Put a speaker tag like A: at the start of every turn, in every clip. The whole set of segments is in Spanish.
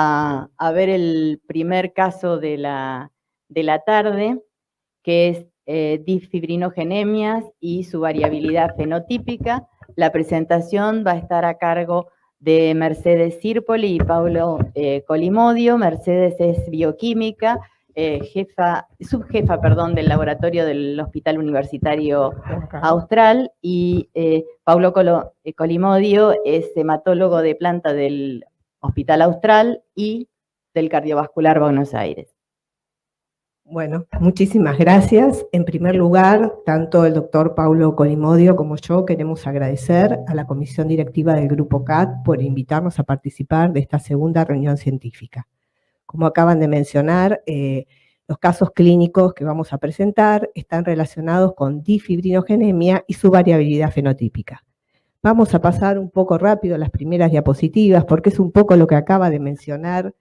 A: a ver el primer caso de la tarde, que es disfibrinogénemias y su variabilidad fenotípica. La presentación va a estar a cargo de Mercedes Sirpoli y Paulo Colimodio. Mercedes es bioquímica, subjefa del laboratorio del Hospital Universitario Austral, y Paulo Colimodio es hematólogo de planta del Hospital Austral y del Cardiovascular Buenos Aires.
B: Bueno, muchísimas gracias. En primer lugar, tanto el doctor Paulo Colimodio como yo queremos agradecer a la comisión directiva del Grupo CAT por invitarnos a participar de esta segunda reunión científica. Como acaban de mencionar, los casos clínicos que vamos a presentar están relacionados con disfibrinogenemia y su variabilidad fenotípica. Vamos a pasar un poco rápido las primeras diapositivas porque es un poco lo que acaba de mencionar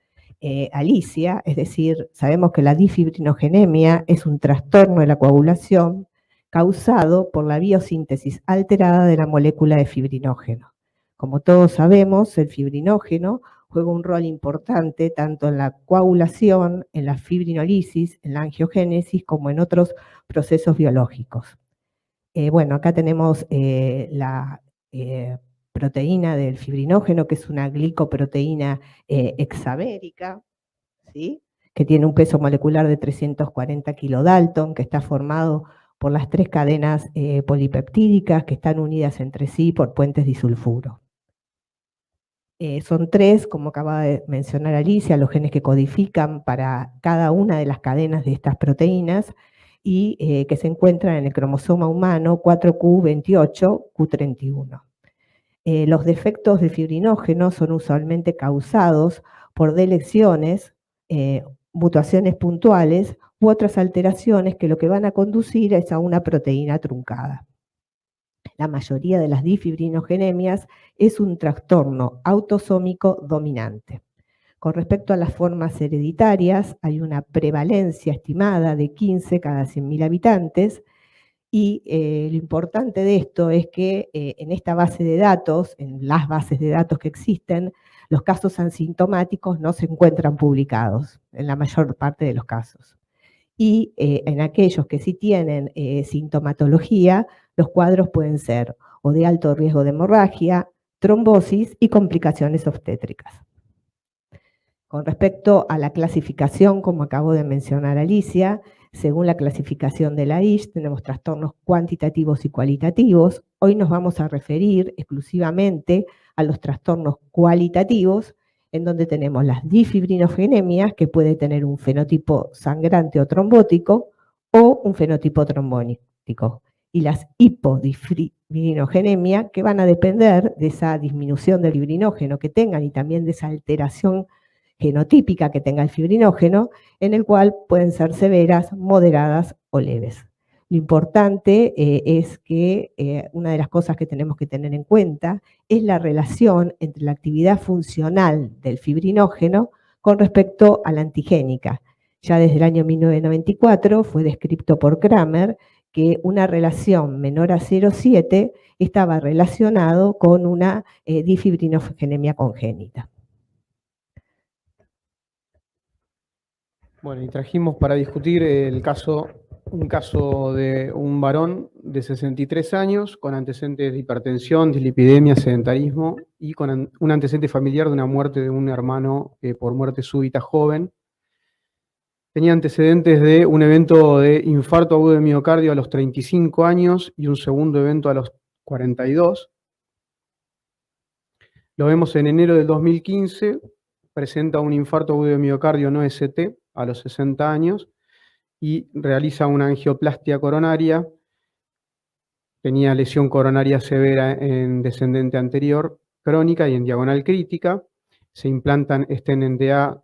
B: Alicia, es decir, sabemos que la disfibrinogenemia es un trastorno de la coagulación causado por la biosíntesis alterada de la molécula de fibrinógeno. Como todos sabemos, el fibrinógeno juega un rol importante tanto en la coagulación, en la fibrinolisis, en la angiogénesis, como en otros procesos biológicos. Bueno, acá tenemos la proteína del fibrinógeno, que es una glicoproteína hexamérica, ¿sí? Que tiene un peso molecular de 340 kilodalton, que está formado por las 3 cadenas polipeptídicas que están unidas entre sí por puentes disulfuro. Son 3, como acaba de mencionar Alicia, los genes que codifican para cada una de las cadenas de estas proteínas y que se encuentran en el cromosoma humano 4q28q31. Los defectos del fibrinógeno son usualmente causados por deleciones, mutaciones puntuales u otras alteraciones que lo que van a conducir es a una proteína truncada. La mayoría de las disfibrinogenemias es un trastorno autosómico dominante. Con respecto a las formas hereditarias, hay una prevalencia estimada de 15 cada 100.000 habitantes, y lo importante de esto es que en esta base de datos, en las bases de datos que existen, los casos asintomáticos no se encuentran publicados en la mayor parte de los casos. Y en aquellos que sí tienen sintomatología, los cuadros pueden ser o de alto riesgo de hemorragia, trombosis y complicaciones obstétricas. Con respecto a la clasificación, como acabo de mencionar Alicia, según la clasificación de la ISH, tenemos trastornos cuantitativos y cualitativos. Hoy nos vamos a referir exclusivamente a los trastornos cualitativos, en donde tenemos las disfibrinogénemias, que puede tener un fenotipo sangrante o trombótico, o un fenotipo trombótico, y las hipodisfibrinogénemias, que van a depender de esa disminución del fibrinógeno que tengan y también de esa alteración genotípica que tenga el fibrinógeno, en el cual pueden ser severas, moderadas o leves. Lo importante es que una de las cosas que tenemos que tener en cuenta es la relación entre la actividad funcional del fibrinógeno con respecto a la antigénica. Ya desde el año 1994 fue descrito por Kramer que una relación menor a 0,7 estaba relacionado con una disfibrinogenemia congénita.
C: Bueno, y trajimos para discutir un caso de un varón de 63 años con antecedentes de hipertensión, dislipidemia, sedentarismo y con un antecedente familiar de una muerte de un hermano por muerte súbita joven. Tenía antecedentes de un evento de infarto agudo de miocardio a los 35 años y un segundo evento a los 42. Lo vemos en enero del 2015, presenta un infarto agudo de miocardio no ST a los 60 años y realiza una angioplastia coronaria. Tenía lesión coronaria severa en descendente anterior crónica y en diagonal crítica. Se implantan stent en DA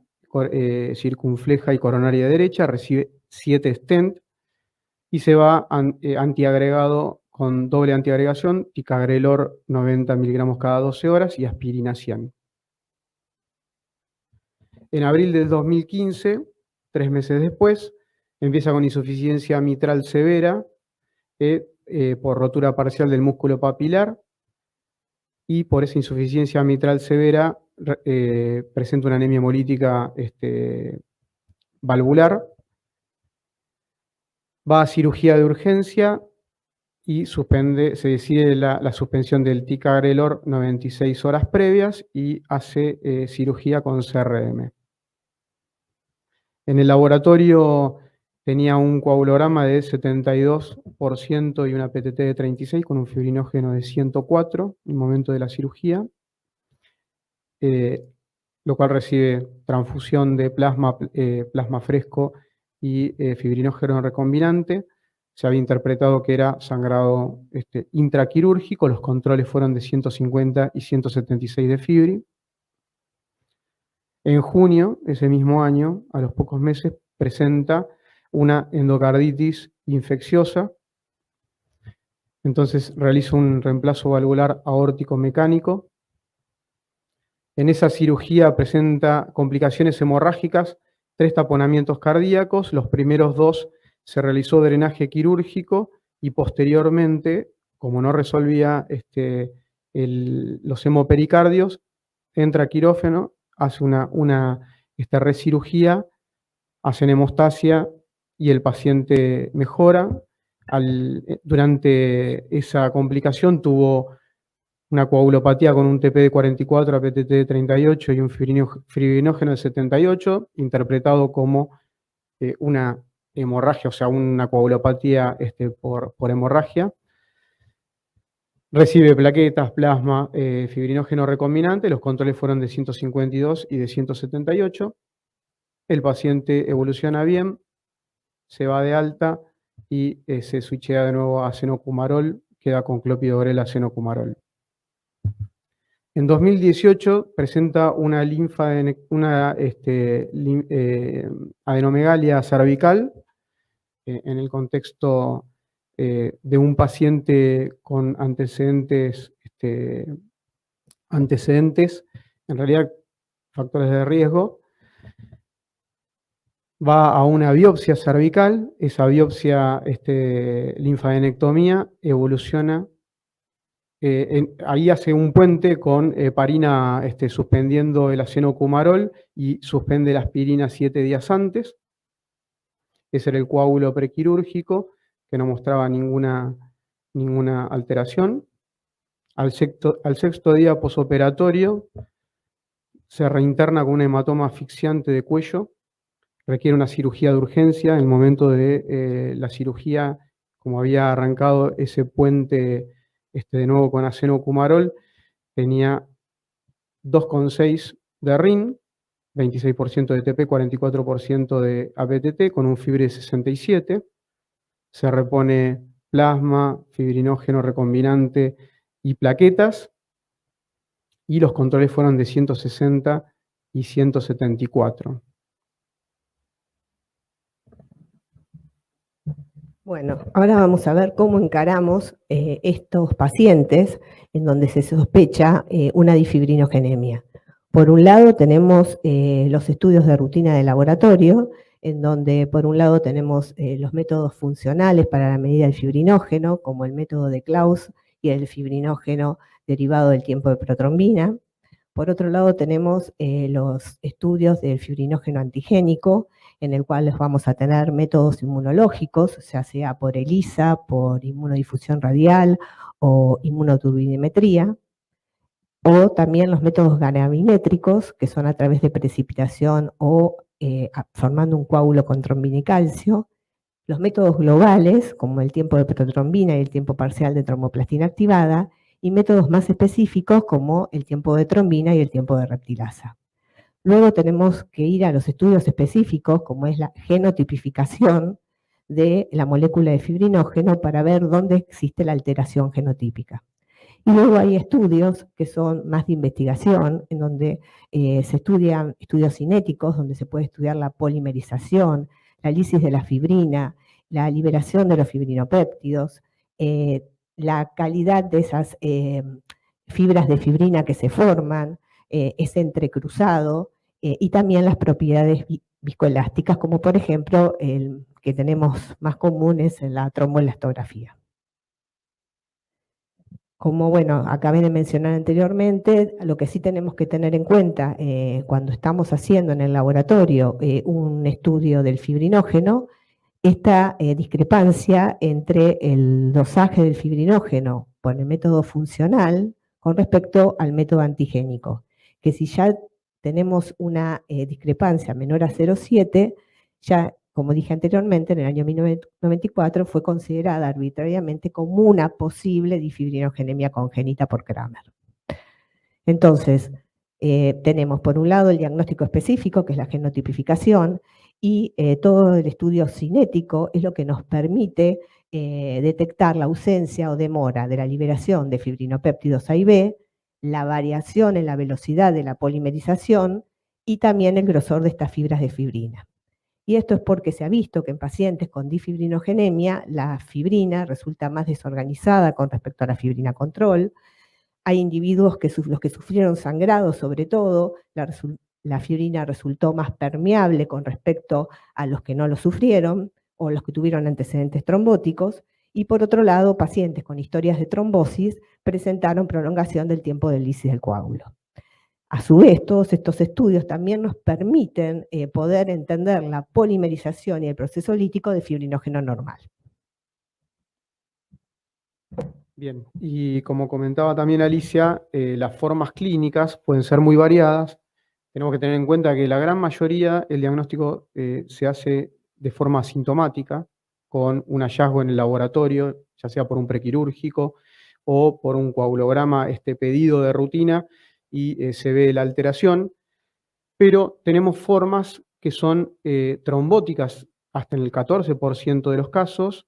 C: circunfleja y coronaria derecha, recibe 7 stent y se va antiagregado con doble antiagregación, ticagrelor 90 miligramos cada 12 horas y aspirina 100. En abril del 2015, 3 meses después, empieza con insuficiencia mitral severa por rotura parcial del músculo papilar y por esa insuficiencia mitral severa presenta una anemia hemolítica valvular, va a cirugía de urgencia y se decide la suspensión del ticagrelor 96 horas previas y hace cirugía con CRM. En el laboratorio tenía un coagulograma de 72% y una PTT de 36 con un fibrinógeno de 104 en el momento de la cirugía, lo cual recibe transfusión de plasma fresco y fibrinógeno recombinante. Se había interpretado que era sangrado intraquirúrgico, los controles fueron de 150 y 176 de fibri. En junio, ese mismo año, a los pocos meses, presenta una endocarditis infecciosa. Entonces realiza un reemplazo valvular aórtico mecánico. En esa cirugía presenta complicaciones hemorrágicas, 3 taponamientos cardíacos. Los primeros 2 se realizó drenaje quirúrgico y posteriormente, como no resolvía los hemopericardios, entra a quirófano, hace una recirugía, hacen hemostasia y el paciente mejora. Durante esa complicación tuvo una coagulopatía con un TP de 44 a PTT de 38 y un fibrinógeno de 78, interpretado como una hemorragia, o sea, una coagulopatía por hemorragia. Recibe plaquetas, plasma, fibrinógeno recombinante, los controles fueron de 152 y de 178. El paciente evoluciona bien, se va de alta y se switchea de nuevo a cenocumarol, queda con clopidogrel a cenocumarol. En 2018 presenta una adenomegalia cervical en el contexto de un paciente con antecedentes, en realidad factores de riesgo. Va a una biopsia cervical, esa biopsia, linfadenectomía, evoluciona. Ahí hace un puente con heparina suspendiendo el acenocumarol y suspende la aspirina 7 días antes. Ese era el coágulo prequirúrgico, que no mostraba ninguna alteración. Al sexto día posoperatorio se reinterna con un hematoma asfixiante de cuello, requiere una cirugía de urgencia. En el momento de la cirugía, como había arrancado ese puente de nuevo con acenocumarol, tenía 2,6 de RIN, 26% de TP, 44% de APTT, con un fibre de 67. Se repone plasma, fibrinógeno recombinante y plaquetas, y los controles fueron de 160 y 174.
B: Bueno, ahora vamos a ver cómo encaramos estos pacientes en donde se sospecha una difibrinogénemia. Por un lado tenemos los estudios de rutina de laboratorio, en donde por un lado tenemos los métodos funcionales para la medida del fibrinógeno, como el método de Klaus y el fibrinógeno derivado del tiempo de protrombina. Por otro lado tenemos los estudios del fibrinógeno antigénico, en el cual vamos a tener métodos inmunológicos, ya sea por ELISA, por inmunodifusión radial o inmunoturbidimetría, o también los métodos gravimétricos, que son a través de precipitación o formando un coágulo con trombina y calcio, los métodos globales, como el tiempo de protrombina y el tiempo parcial de tromboplastina activada, y métodos más específicos como el tiempo de trombina y el tiempo de reptilasa. Luego tenemos que ir a los estudios específicos, como es la genotipificación de la molécula de fibrinógeno, para ver dónde existe la alteración genotípica. Y luego hay estudios que son más de investigación, en donde se estudian estudios cinéticos, donde se puede estudiar la polimerización, la lisis de la fibrina, la liberación de los fibrinopéptidos, la calidad de esas fibras de fibrina que se forman, ese entrecruzado, y también las propiedades viscoelásticas, como por ejemplo el que tenemos más comunes en la tromboelastografía. Como, bueno, acabé de mencionar anteriormente, lo que sí tenemos que tener en cuenta cuando estamos haciendo en el laboratorio un estudio del fibrinógeno, esta discrepancia entre el dosaje del fibrinógeno por el método funcional con respecto al método antigénico, que si ya tenemos una discrepancia menor a 0,7, ya, como dije anteriormente, en el año 1994 fue considerada arbitrariamente como una posible difibrinogénemia congénita por Kramer. Entonces, tenemos por un lado el diagnóstico específico, que es la genotipificación, y todo el estudio cinético es lo que nos permite detectar la ausencia o demora de la liberación de fibrinopéptidos A y B, la variación en la velocidad de la polimerización y también el grosor de estas fibras de fibrina. Y esto es porque se ha visto que en pacientes con difibrinogénemia la fibrina resulta más desorganizada con respecto a la fibrina control. Hay individuos los que sufrieron sangrado, sobre todo, la fibrina resultó más permeable con respecto a los que no lo sufrieron o los que tuvieron antecedentes trombóticos. Y por otro lado, pacientes con historias de trombosis presentaron prolongación del tiempo de lisis del coágulo. A su vez, todos estos estudios también nos permiten poder entender la polimerización y el proceso lítico de fibrinógeno normal.
C: Bien, y como comentaba también Alicia, las formas clínicas pueden ser muy variadas. Tenemos que tener en cuenta que la gran mayoría, el diagnóstico se hace de forma asintomática, con un hallazgo en el laboratorio, ya sea por un prequirúrgico o por un coagulograma pedido de rutina, y se ve la alteración. Pero tenemos formas que son trombóticas hasta en el 14% de los casos.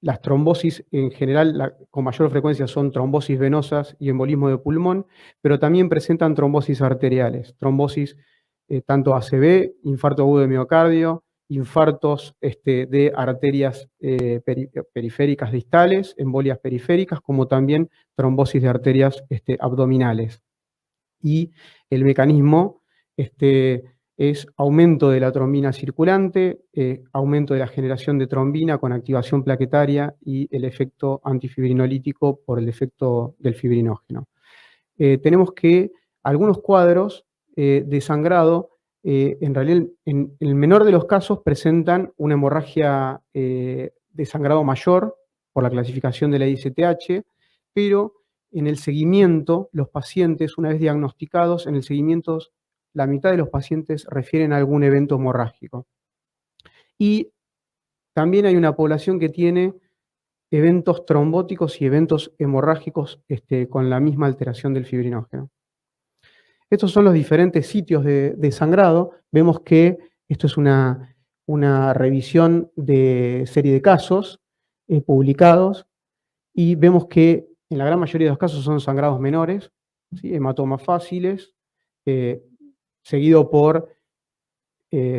C: Las trombosis en general con mayor frecuencia son trombosis venosas y embolismo de pulmón, pero también presentan trombosis arteriales, trombosis tanto ACV, infarto agudo de miocardio, infartos de arterias periféricas distales, embolias periféricas, como también trombosis de arterias abdominales. Y el mecanismo es aumento de la trombina circulante, aumento de la generación de trombina con activación plaquetaria y el efecto antifibrinolítico por el efecto del fibrinógeno. Tenemos que algunos cuadros de sangrado, en realidad en el menor de los casos presentan una hemorragia de sangrado mayor por la clasificación de la ICTH, pero en el seguimiento, los pacientes, una vez diagnosticados, en el seguimiento la mitad de los pacientes refieren a algún evento hemorrágico. Y también hay una población que tiene eventos trombóticos y eventos hemorrágicos con la misma alteración del fibrinógeno. Estos son los diferentes sitios de sangrado. Vemos que esto es una revisión de serie de casos publicados, y vemos que en la gran mayoría de los casos son sangrados menores, ¿sí? Hematomas fáciles, seguido por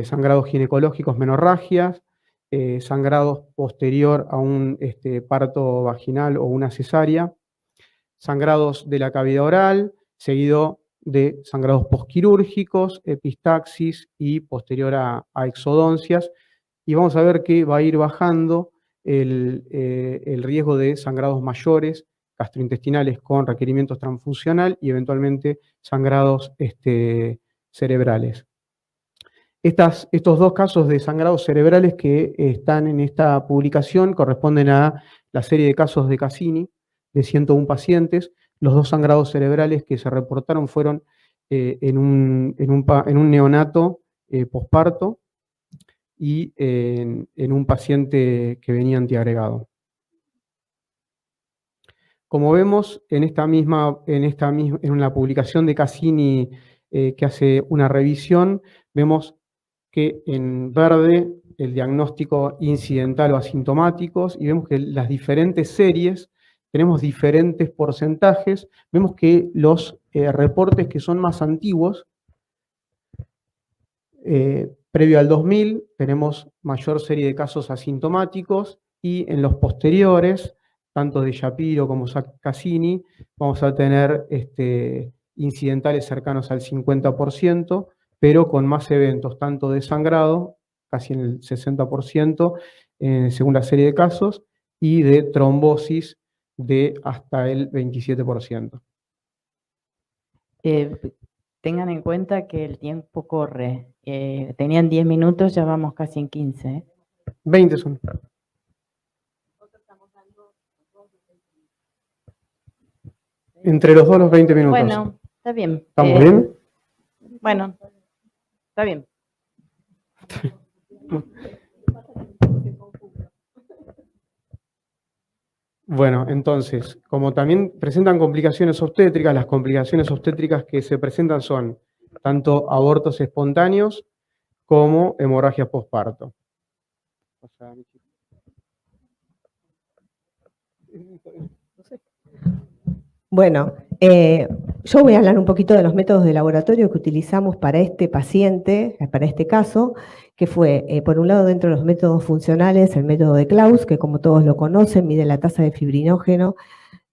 C: sangrados ginecológicos, menorragias, sangrados posterior a un parto vaginal o una cesárea, sangrados de la cavidad oral, seguido de sangrados posquirúrgicos, epistaxis y posterior a exodoncias. Y vamos a ver que va a ir bajando el riesgo de sangrados mayores, gastrointestinales con requerimientos transfusional y eventualmente sangrados cerebrales. Estos dos casos de sangrados cerebrales que están en esta publicación corresponden a la serie de casos de Cassini, de 101 pacientes. Los dos sangrados cerebrales que se reportaron fueron en un neonato posparto y en un paciente que venía antiagregado. Como vemos en la publicación de Cassini que hace una revisión, vemos que en verde el diagnóstico incidental o asintomáticos, y vemos que las diferentes series tenemos diferentes porcentajes. Vemos que los reportes que son más antiguos, previo al 2000, tenemos mayor serie de casos asintomáticos, y en los posteriores, tanto de Shapiro como Cassini, vamos a tener incidentales cercanos al 50%, pero con más eventos, tanto de sangrado, casi en el 60%, según la serie de casos, y de trombosis de hasta el 27%.
A: Tengan en cuenta que el tiempo corre. Tenían 10 minutos, ya vamos casi en 15.
C: 20 son. Entre los dos los 20 minutos.
A: Bueno, está bien.
C: ¿Estamos bien?
A: Bueno, está bien.
C: Bueno, entonces, como también presentan complicaciones obstétricas, las complicaciones obstétricas que se presentan son tanto abortos espontáneos como hemorragias postparto.
B: Bueno, yo voy a hablar un poquito de los métodos de laboratorio que utilizamos para este paciente, para este caso, que fue, por un lado, dentro de los métodos funcionales, el método de Klaus, que como todos lo conocen, mide la tasa de fibrinógeno,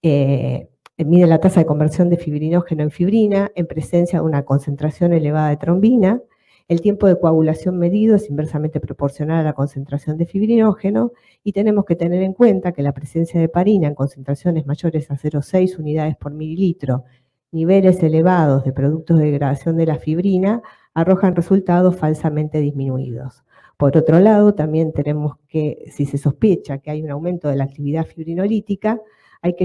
B: mide la tasa de conversión de fibrinógeno en fibrina en presencia de una concentración elevada de trombina. El tiempo de coagulación medido es inversamente proporcional a la concentración de fibrinógeno y tenemos que tener en cuenta que la presencia de heparina en concentraciones mayores a 0,6 unidades por mililitro, niveles elevados de productos de degradación de la fibrina, arrojan resultados falsamente disminuidos. Por otro lado, también tenemos que, si se sospecha que hay un aumento de la actividad fibrinolítica, hay que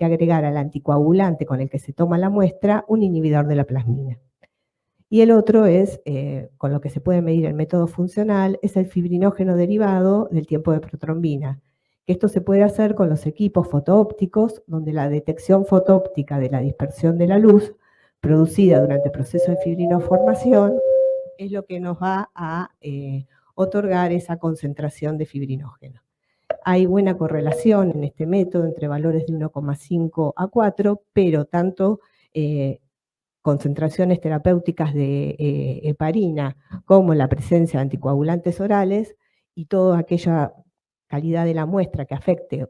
B: agregar al anticoagulante con el que se toma la muestra un inhibidor de la plasmina. Y el otro es, con lo que se puede medir el método funcional, es el fibrinógeno derivado del tiempo de protrombina. Esto se puede hacer con los equipos fotoópticos, donde la detección fotoóptica de la dispersión de la luz producida durante el proceso de fibrinoformación es lo que nos va a otorgar esa concentración de fibrinógeno. Hay buena correlación en este método entre valores de 1,5 a 4, pero tanto concentraciones terapéuticas de heparina como la presencia de anticoagulantes orales y toda aquella calidad de la muestra que afecte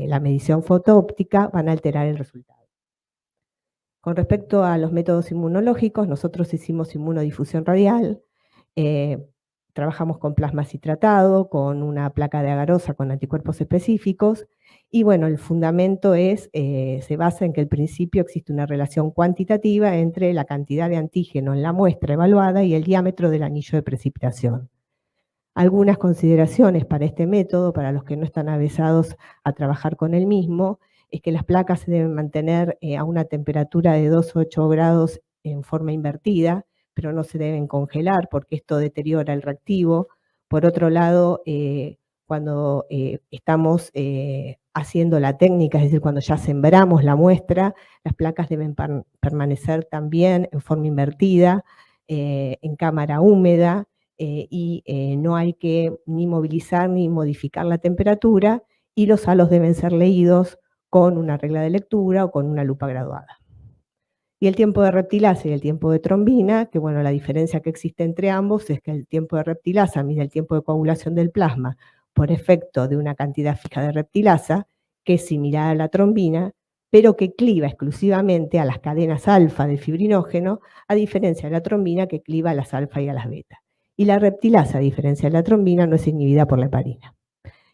B: la medición fotoóptica van a alterar el resultado. Con respecto a los métodos inmunológicos, nosotros hicimos inmunodifusión radial, trabajamos con plasma citratado, con una placa de agarosa con anticuerpos específicos, y bueno, el fundamento se basa en que al principio existe una relación cuantitativa entre la cantidad de antígeno en la muestra evaluada y el diámetro del anillo de precipitación. Algunas consideraciones para este método, para los que no están avesados a trabajar con el mismo, es que las placas se deben mantener a una temperatura de 2 a 8 grados en forma invertida, pero no se deben congelar porque esto deteriora el reactivo. Por otro lado, cuando estamos haciendo la técnica, es decir, cuando ya sembramos la muestra, las placas deben permanecer también en forma invertida, en cámara húmeda, y no hay que ni movilizar ni modificar la temperatura, y los halos deben ser leídos con una regla de lectura o con una lupa graduada. Y el tiempo de reptilasa y el tiempo de trombina, que bueno, la diferencia que existe entre ambos es que el tiempo de reptilasa mide el tiempo de coagulación del plasma por efecto de una cantidad fija de reptilasa, que es similar a la trombina, pero que cliva exclusivamente a las cadenas alfa del fibrinógeno, a diferencia de la trombina que cliva a las alfa y a las beta. Y la reptilasa, a diferencia de la trombina, no es inhibida por la heparina.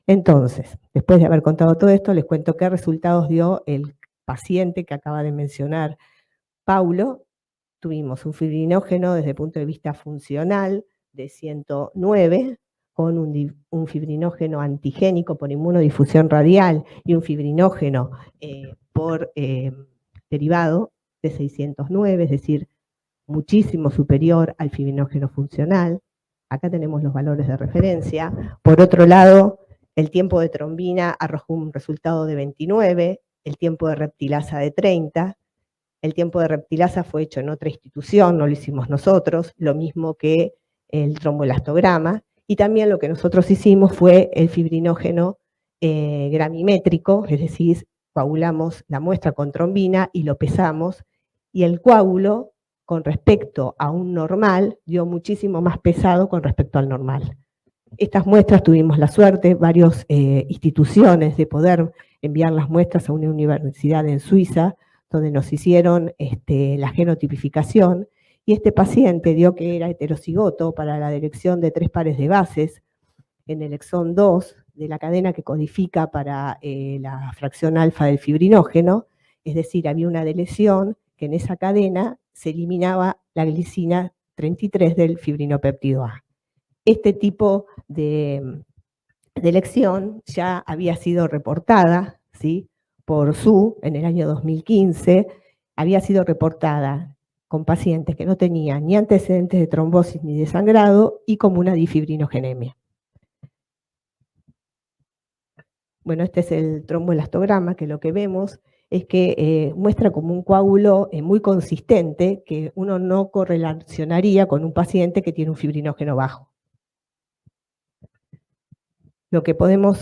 B: Entonces, después de haber contado todo esto, les cuento qué resultados dio el paciente que acaba de mencionar Paulo. Tuvimos un fibrinógeno desde el punto de vista funcional de 109, con un fibrinógeno antigénico por inmunodifusión radial y un fibrinógeno por derivado de 609, es decir, muchísimo superior al fibrinógeno funcional. Acá tenemos los valores de referencia. Por otro lado, el tiempo de trombina arrojó un resultado de 29, el tiempo de reptilasa de 30. El tiempo de reptilasa fue hecho en otra institución, no lo hicimos nosotros, lo mismo que el tromboelastograma, y también lo que nosotros hicimos fue el fibrinógeno gramimétrico, es decir, coagulamos la muestra con trombina y lo pesamos, y el coágulo con respecto a un normal dio muchísimo más pesado con respecto al normal. Estas muestras tuvimos la suerte, varias instituciones, de poder enviar las muestras a una universidad en Suiza, donde nos hicieron la genotipificación, y este paciente dio que era heterocigoto para la detección de 3 pares de bases en el exón 2 la cadena que codifica para la fracción alfa del fibrinógeno, es decir, había una deleción que en esa cadena se eliminaba la glicina 33 del fibrinopéptido A. Este tipo de elección ya había sido reportada, ¿sí?, por Su en el año 2015, había sido reportada con pacientes que no tenían ni antecedentes de trombosis ni de sangrado y como una difibrinogenia. Bueno, este es el tromboelastograma, que lo que vemos es que muestra como un coágulo muy consistente que uno no correlacionaría con un paciente que tiene un fibrinógeno bajo.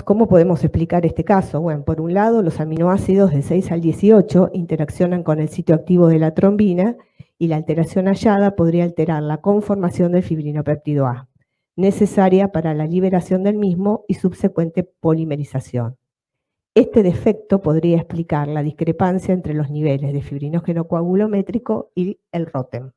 B: ¿Cómo podemos explicar este caso? Bueno, por un lado, los aminoácidos de 6 al 18 interaccionan con el sitio activo de la trombina y la alteración hallada podría alterar la conformación del fibrinopéptido A, necesaria para la liberación del mismo y subsecuente polimerización. Este defecto podría explicar la discrepancia entre los niveles de fibrinógeno coagulométrico y el ROTEM.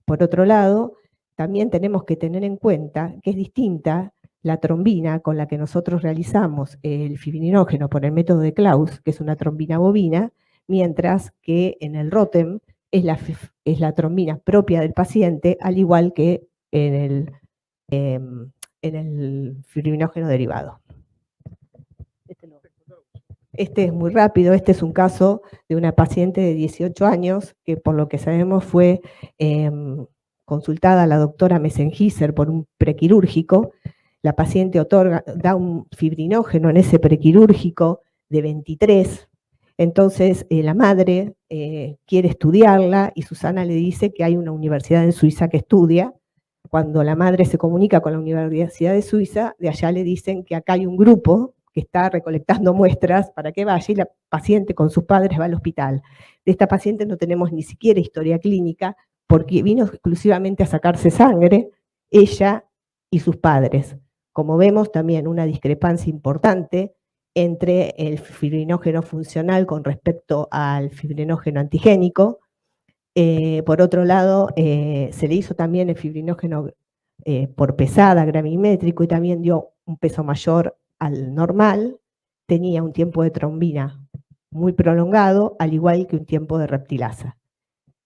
B: Por otro lado, también tenemos que tener en cuenta que es distinta la trombina con la que nosotros realizamos el fibrinógeno por el método de Claus, que es una trombina bovina, mientras que en el ROTEM es la trombina propia del paciente, al igual que en el fibrinógeno derivado. Este es muy rápido, este es un caso de una paciente de 18 años que por lo que sabemos fue consultada a la doctora Messengiser por un prequirúrgico. La paciente da un fibrinógeno en ese prequirúrgico de 23, entonces la madre quiere estudiarla y Susana le dice que hay una universidad en Suiza que estudia. Cuando la madre se comunica con la Universidad de Suiza, de allá le dicen que acá hay un grupo que está recolectando muestras para que vaya y la paciente con sus padres va al hospital. De esta paciente no tenemos ni siquiera historia clínica porque vino exclusivamente a sacarse sangre, ella y sus padres. Como vemos, también una discrepancia importante entre el fibrinógeno funcional con respecto al fibrinógeno antigénico. Por otro lado, se le hizo también el fibrinógeno por pesada, gravimétrico, y también dio un peso mayor al normal, tenía un tiempo de trombina muy prolongado, al igual que un tiempo de reptilasa.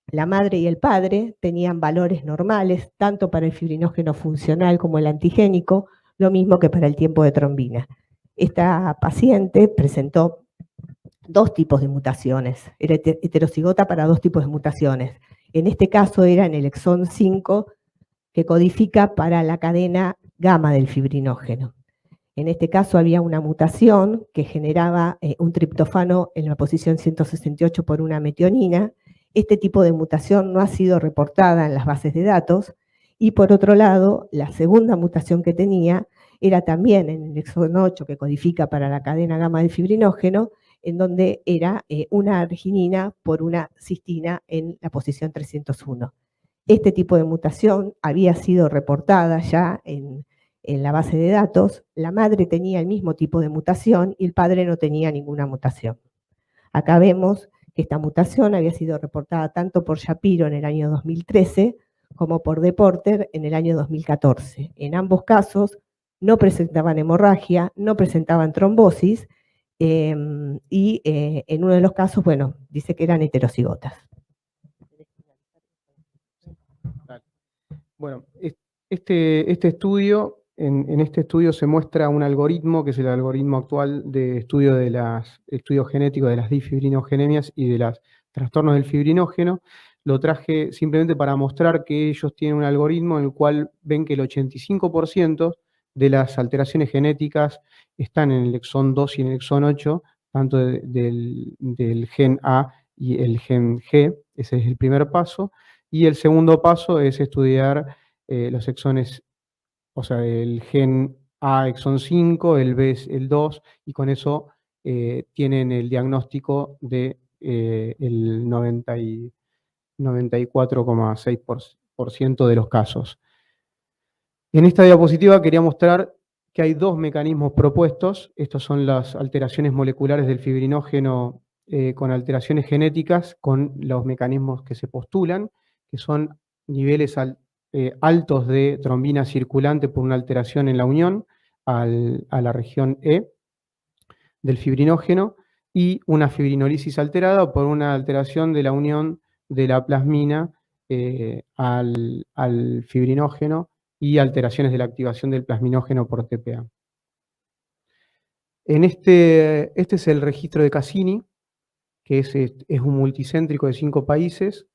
B: La madre y el padre tenían valores normales, tanto para el fibrinógeno funcional como el antigénico, lo mismo que para el tiempo de trombina. Esta paciente presentó dos tipos de mutaciones, era heterocigota para dos tipos de mutaciones. En este caso era en el exón 5, que codifica para la cadena gamma del fibrinógeno. En este caso había una mutación que generaba un triptofano en la posición 168 por una metionina. Este tipo de mutación no ha sido reportada en las bases de datos. Y por otro lado, la segunda mutación que tenía era también en el exón 8 que codifica para la cadena gamma del fibrinógeno, en donde era una arginina por una cistina en la posición 301. Este tipo de mutación había sido reportada ya en la base de datos. La madre tenía el mismo tipo de mutación y el padre no tenía ninguna mutación. Acá vemos que esta mutación había sido reportada tanto por Shapiro en el año 2013 como por Deporter en el año 2014. En ambos casos no presentaban hemorragia, no presentaban trombosis y en uno de los casos, bueno, dice que eran heterocigotas.
C: Bueno, este estudio, en este estudio se muestra un algoritmo que es el algoritmo actual de estudio genético de las difibrinogenias y de los trastornos del fibrinógeno. Lo traje simplemente para mostrar que ellos tienen un algoritmo en el cual ven que el 85% de las alteraciones genéticas están en el exón 2 y en el exón 8, tanto del gen A y el gen G. Ese es el primer paso. Y el segundo paso es estudiar los exones, o sea, el gen A exón 5, el B es el 2, y con eso tienen el diagnóstico de el 94,6% de los casos. En esta diapositiva quería mostrar que hay dos mecanismos propuestos. Estos son las alteraciones moleculares del fibrinógeno con alteraciones genéticas, con los mecanismos que se postulan, que son niveles altos de trombina circulante por una alteración en la unión a la región E del fibrinógeno, y una fibrinólisis alterada por una alteración de la unión de la plasmina al fibrinógeno y alteraciones de la activación del plasminógeno por TPA. Este es el registro de Cassini, que es un multicéntrico de 5 países,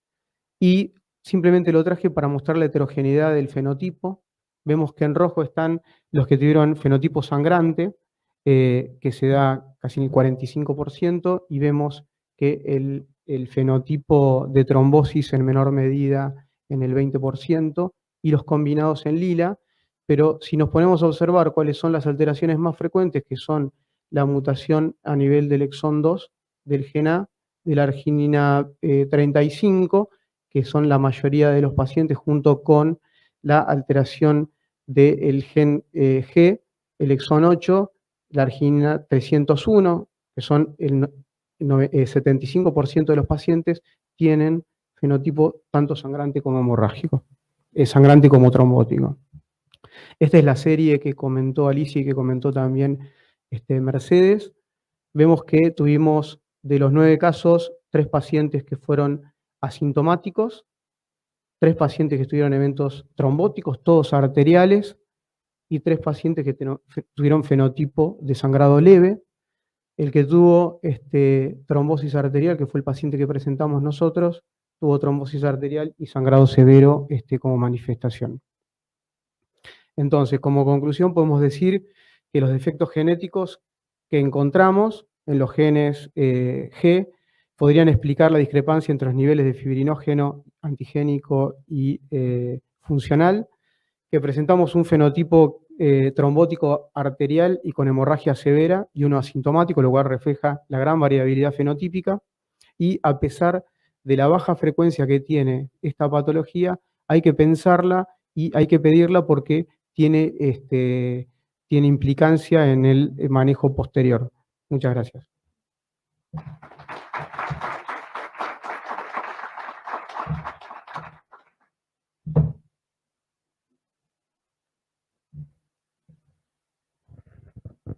C: y simplemente lo traje para mostrar la heterogeneidad del fenotipo. Vemos que en rojo están los que tuvieron fenotipo sangrante, que se da casi en el 45%, y vemos que el fenotipo de trombosis en menor medida en el 20%, y los combinados en lila. Pero si nos ponemos a observar cuáles son las alteraciones más frecuentes, que son la mutación a nivel del exón 2 del gen A, de la arginina 35, que son la mayoría de los pacientes, junto con la alteración del gen G, el exón 8, la arginina 301, que son el 75% de los pacientes tienen fenotipo tanto sangrante como hemorrágico, sangrante como trombótico. Esta es la serie que comentó Alicia y que comentó también Mercedes. Vemos que tuvimos de los 9 casos, 3 pacientes que fueron asintomáticos, 3 pacientes que tuvieron eventos trombóticos, todos arteriales, y 3 pacientes que tuvieron fenotipo de sangrado leve. El que tuvo trombosis arterial, que fue el paciente que presentamos nosotros, tuvo trombosis arterial y sangrado severo como manifestación. Entonces, como conclusión, podemos decir que los defectos genéticos que encontramos en los genes G podrían explicar la discrepancia entre los niveles de fibrinógeno antigénico y funcional, que presentamos un fenotipo trombótico arterial y con hemorragia severa y uno asintomático, lo cual refleja la gran variabilidad fenotípica, y a pesar de la baja frecuencia que tiene esta patología, hay que pensarla y hay que pedirla porque tiene implicancia en el manejo posterior. Muchas gracias.